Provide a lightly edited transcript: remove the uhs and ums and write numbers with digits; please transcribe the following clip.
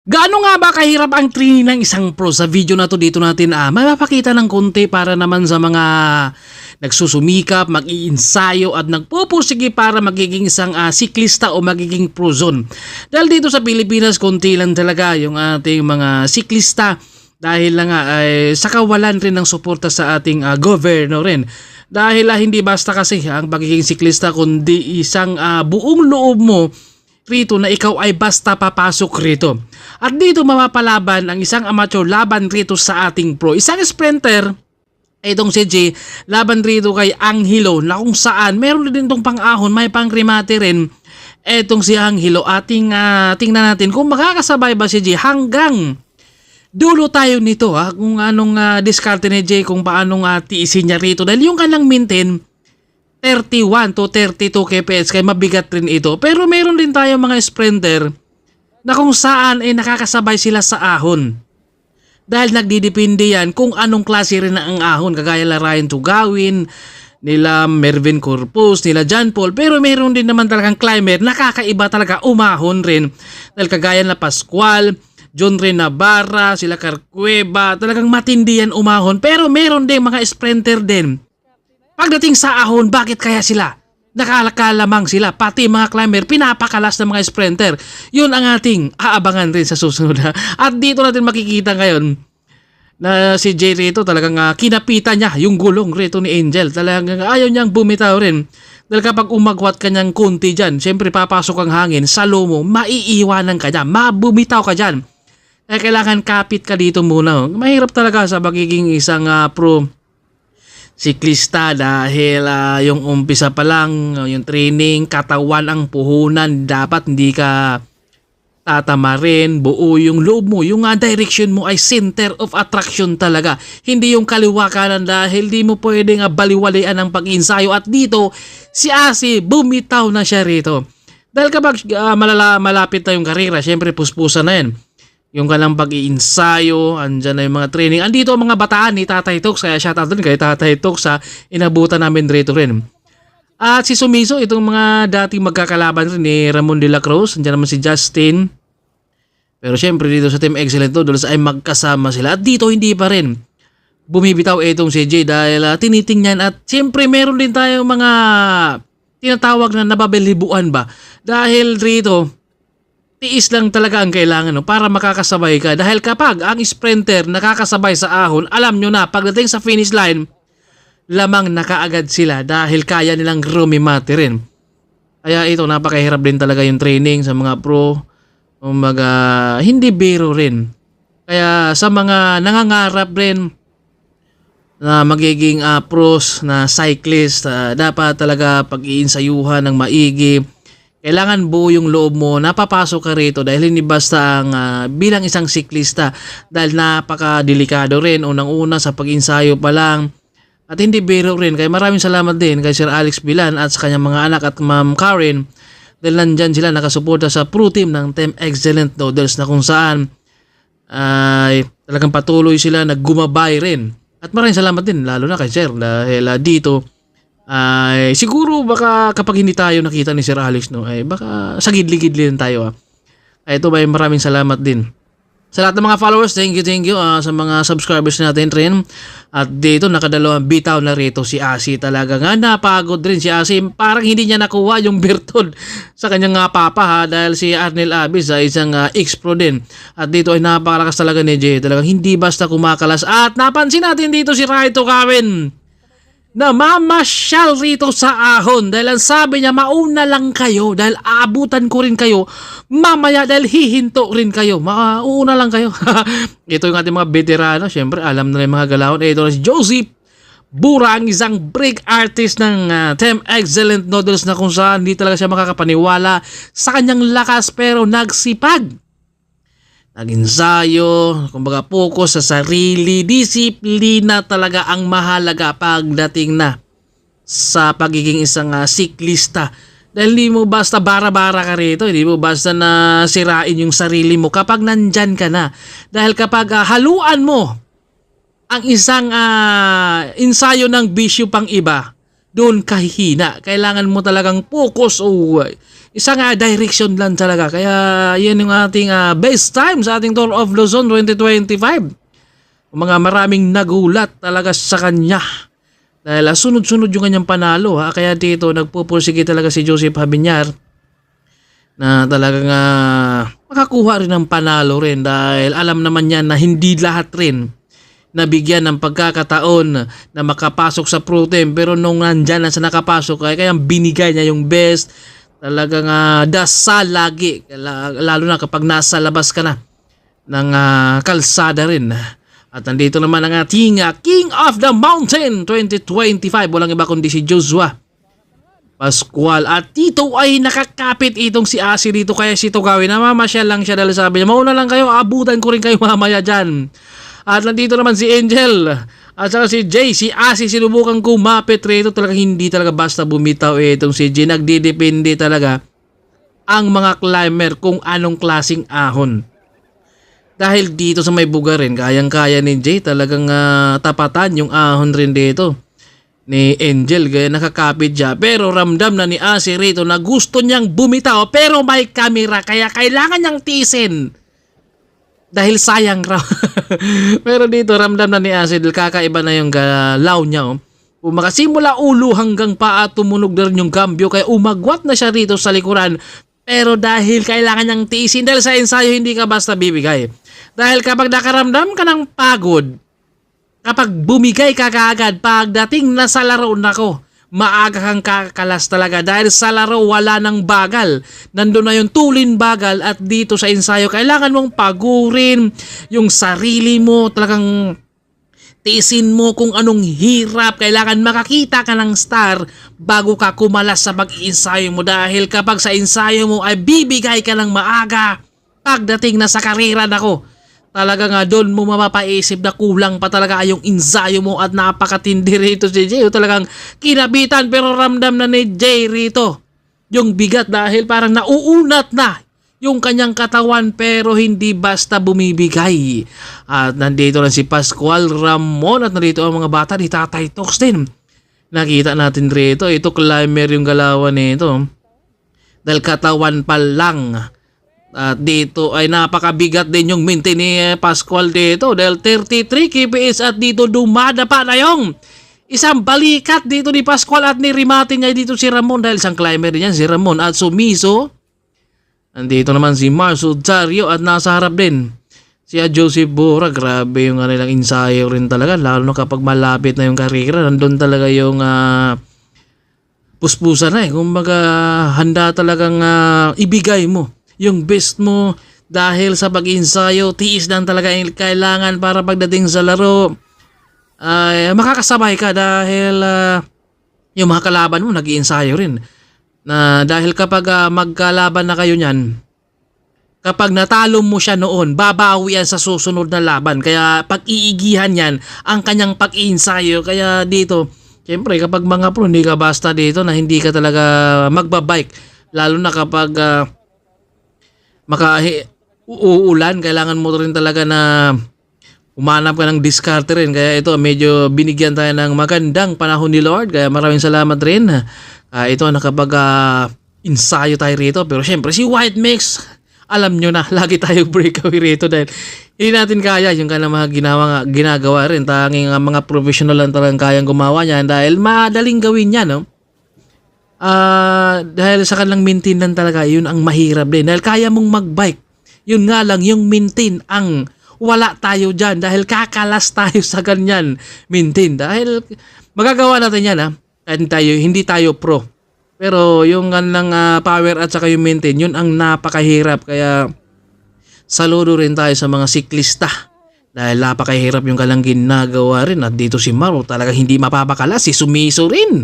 Gaano nga ba kahirap ang training ng isang pro? Sa video na to dito natin mapapakita ng konti para naman sa mga nagsusumikap, mag-iinsayo at nagpupursige para magiging isang siklista o magiging pro zone. Dahil dito sa Pilipinas konti lang talaga yung ating mga siklista dahil lang ay sa kawalan rin ng suporta sa ating gobyerno rin. Dahil hindi basta kasi ang pagiging siklista kundi isang buong loob mo rito na ikaw ay basta papasok rito. At dito mapapalaban ang isang amateur laban rito sa ating pro. Isang sprinter, itong si Jay, laban rito kay Angelo na kung saan meron din itong pang-ahon, may pang-remate rin. Itong si Angelo, tingnan natin kung makakasabay ba si Jay hanggang dulo tayo nito kung anong diskarte ni Jay, kung paanong tiisin niya rito. Dahil yung kanyang maintain 31 to 32 kps kaya mabigat rin ito. Pero meron din tayo mga sprinter na kung saan ay nakakasabay sila sa ahon. Dahil nagdidepende yan kung anong klase rin ang ahon. Kagaya la Ryan Tugawin, nila Mervin Corpus, nila John Paul. Pero meron din naman talagang climber, nakakaiba talaga umahon rin. Dahil kagaya na Pascual, John Ren Navarra, sila Carcueva, talagang matindi yan umahon. Pero meron din mga sprinter din. Pagdating sa ahon, bakit kaya sila? Nakalakalamang sila, pati mga climber, pinapakalas ng mga sprinter. Yun ang ating aabangan rin sa susunod. At dito natin makikita ngayon na si Jay rito talagang kinapitan niya yung gulong rito ni Angel. Talagang ayaw niyang bumitaw rin. Dahil kapag umagwat kanyang kunti dyan, syempre papasok ang hangin, sa mo, maiiwanan ka dyan, mabumitaw ka dyan. Kaya kailangan kapit ka dito muna. Mahirap talaga sa pagiging isang pro siklista dahil yung umpisa pa lang, yung training, katawan ang puhunan, dapat hindi ka tatamarin, buo yung loob mo, yung direction mo ay center of attraction talaga, hindi yung kaliwa kanan dahil di mo pwedeng baliwalian ang pag-iinsayo. At dito, si Asi, bumitaw na siya rito. Dahil kapag malapit na yung karera, syempre puspusan na yan. Yung kalang pag-iinsayo, andyan na yung mga training. Andito ang mga bataan ni Tatay Tox, kaya shoutout din kay Tatay Tox inabutan namin rito rin. At si Sumiso, itong mga dating magkakalaban rin ni Ramon de la Cruz, andyan naman si Justin. Pero syempre dito sa Team Excellent Noodles ay magkasama sila. At dito hindi pa rin bumibitaw itong si Jay dahil tinitingnan. At syempre meron din tayong mga tinatawag na nababalibuan ba. Dahil rito, tiis lang talaga ang kailangan para makakasabay ka. Dahil kapag ang sprinter nakakasabay sa ahon, alam nyo na pagdating sa finish line, lamang nakaagad sila dahil kaya nilang rumimate rin. Kaya ito, napakahirap din talaga yung training sa mga pro. Hindi biro rin. Kaya sa mga nangangarap rin na magiging pros na cyclist, dapat talaga pag-iinsayuhan ng maigi. Kailangan buo yung loob mo, napapasok ka rito dahil hindi basta ang bilang isang siklista dahil napakadelikado rin unang-una sa pag-insayo pa lang at hindi biro rin. Kaya maraming salamat din kay Sir Alex Bilan at sa kanyang mga anak at Ma'am Karen dahil nandyan sila nakasuporta sa pro team ng Team Excellent Noodles na kung saan ay talagang patuloy sila naggumabay rin. At maraming salamat din lalo na kay Sir dahil dito ay siguro baka kapag hindi tayo nakita ni Sir Alex ay baka sa gidli-gidli din tayo. Ito ba, maraming salamat din sa lahat ng mga followers. Thank you sa mga subscribers natin rin. At dito nakadalawang bitaw na rito si Asi. Talaga nga napagod rin si Asi, parang hindi niya nakuha yung birtod sa kanyang papa dahil si Arnel Abis ay isang ex-pro din. At dito ay napakalakas talaga ni Jay, talagang hindi basta kumakalas. At napansin natin dito si Raito Kawin na mamasyal rito sa ahon dahil ang sabi niya, mauna lang kayo dahil aabutan ko rin kayo mamaya dahil hihinto rin kayo, mauuna lang kayo. Ito yung ating mga veterano, syempre alam na yung mga galawan. Ito na si Joseph Bura, ang isang break artist ng Team Excellent Noodles na kung saan hindi talaga siya makakapaniwala sa kanyang lakas pero nagsipag, nag-ensayo, kumbaga focus sa sarili, disiplina talaga ang mahalaga pagdating na sa pagiging isang siklista. Dahil hindi mo basta bara-bara ka rito, hindi mo basta na sirain yung sarili mo kapag nandyan ka na. Dahil kapag haluan mo ang isang ensayo ng bisyo pang iba, doon kahihina. Kailangan mo talagang focus isang direction lang talaga. Kaya yan yung ating best time sa ating Tour of Luzon 2025. Mga maraming nagulat talaga sa kanya. Dahil sunod-sunod yung kanyang panalo. Kaya dito nagpupursige talaga si Joseph Habinyar na talagang makakuha rin ng panalo rin. Dahil alam naman niya na hindi lahat rin nabigyan ng pagkakataon na makapasok sa Pro Team. Pero nung nandyan na sa nakapasok, kaya binigay niya yung best. Talagang dasal lagi, lalo na kapag nasa labas ka na ng kalsada rin. At nandito naman ang ating King of the Mountain 2025. Walang iba kundi si Joshua Pascual. At dito ay nakakapit itong si Asi dito. Kaya si Tugawin, namamasyal lang siya dahil sabi niya, mauna lang kayo, abutan ko rin kayo mamaya dyan. At nandito naman si Angel at saka si Jay, si Asi, sinubukan kumapit rito. Talaga hindi talaga basta bumitaw itong si Jay. Nagdidepende talaga ang mga climber kung anong klaseng ahon. Dahil dito sa may buga rin, kayang-kaya ni Jay talagang tapatan yung ahon rin dito ni Angel. Kaya nakakapit siya. Pero ramdam na ni Asi rito na gusto niyang bumitaw pero may camera. Kaya kailangan niyang tiisin. Dahil sayang raw. Pero dito ramdam na ni Acid, kakaiba na yung galaw niya. Kung makasimula ulo hanggang paa, tumunog na rin yung cambio. Kaya umagwat na siya rito sa likuran. Pero dahil kailangan niyang tiisin, dahil sa ensayo hindi ka basta bibigay. Dahil kapag nakaramdam ka ng pagod, kapag bumigay ka kaagad, pagdating na sa laro, nako, maaga kang kakalas talaga dahil sa laro wala nang bagal. Nandun na yung tulin bagal at dito sa ensayo kailangan mong pagurin yung sarili mo, talagang tiisin mo kung anong hirap. Kailangan makakita ka ng star bago ka kumalas sa pag-iensayo mo dahil kapag sa ensayo mo ay bibigay ka ng maaga, pagdating na sa karera nako, talaga nga doon mo mapapaisip na kulang pa talaga yung ensayo mo at napakatindi rito si Jay. Talagang kinabitan pero ramdam na ni Jay rito yung bigat dahil parang nauunat na yung kanyang katawan pero hindi basta bumibigay. At nandito lang si Pascual Ramon at nandito ang mga bata ni Tatay Tox din. Nakita natin rito, ito climber yung galawan nito. Dahil katawan pa lang. At dito ay napakabigat din yung maintain ni Pascual dito dahil 33 kps at dito dumadapa na yung isang balikat dito ni Pascual at nirimati niya dito si Ramon dahil isang climber din yan si Ramon at sumiso. Andito naman si Marcio Dario at nasa harap din si Joseph Bora. Grabe yung kanilang ensayo rin talaga lalo na kapag malapit na yung karera. Nandun talaga yung puspusan na kumbaga handa talagang ibigay mo yung best mo dahil sa pag-ensayo, tiis lang talaga yung kailangan para pagdating sa laro ay makakasabay ka dahil yung mga kalaban mo nag-iensayo rin. Na dahil kapag magkalaban na kayo niyan, kapag natalo mo siya noon, babawi yan sa susunod na laban. Kaya pag-iigihan yan ang kanyang pag-iensayo. Kaya dito, siyempre kapag mga pro, hindi ka basta dito na hindi ka talaga magbabike. Lalo na kapag uulan, kailangan mo rin talaga na umanap ka ng diskarte rin. Kaya ito, medyo binigyan tayo ng magandang panahon ni Lord. Kaya maraming salamat rin. Ito, nakapag-ensayo tayo rito. Pero syempre, si White Mix, alam nyo na, lagi tayong breakaway rito dahil hindi natin kaya yung kanilang mga ginagawa rin. Tanging mga professional lang talagang kayang gumawa niyan dahil madaling gawin niya, no? Dahil sa kanilang maintain lang talaga, yun ang mahirap din. Dahil kaya mong magbike, yun nga lang, yung maintain ang wala tayo dyan dahil kakalas tayo sa ganyan maintain. Dahil magagawa natin yan, hindi tayo pro. Pero yung kanilang power at saka yung maintain, yun ang napakahirap. Kaya saludo rin tayo sa mga siklista. Dahil napakahirap yung kanilang ginagawa rin. At dito si Maro talaga hindi mapapakalas, si Sumiso rin.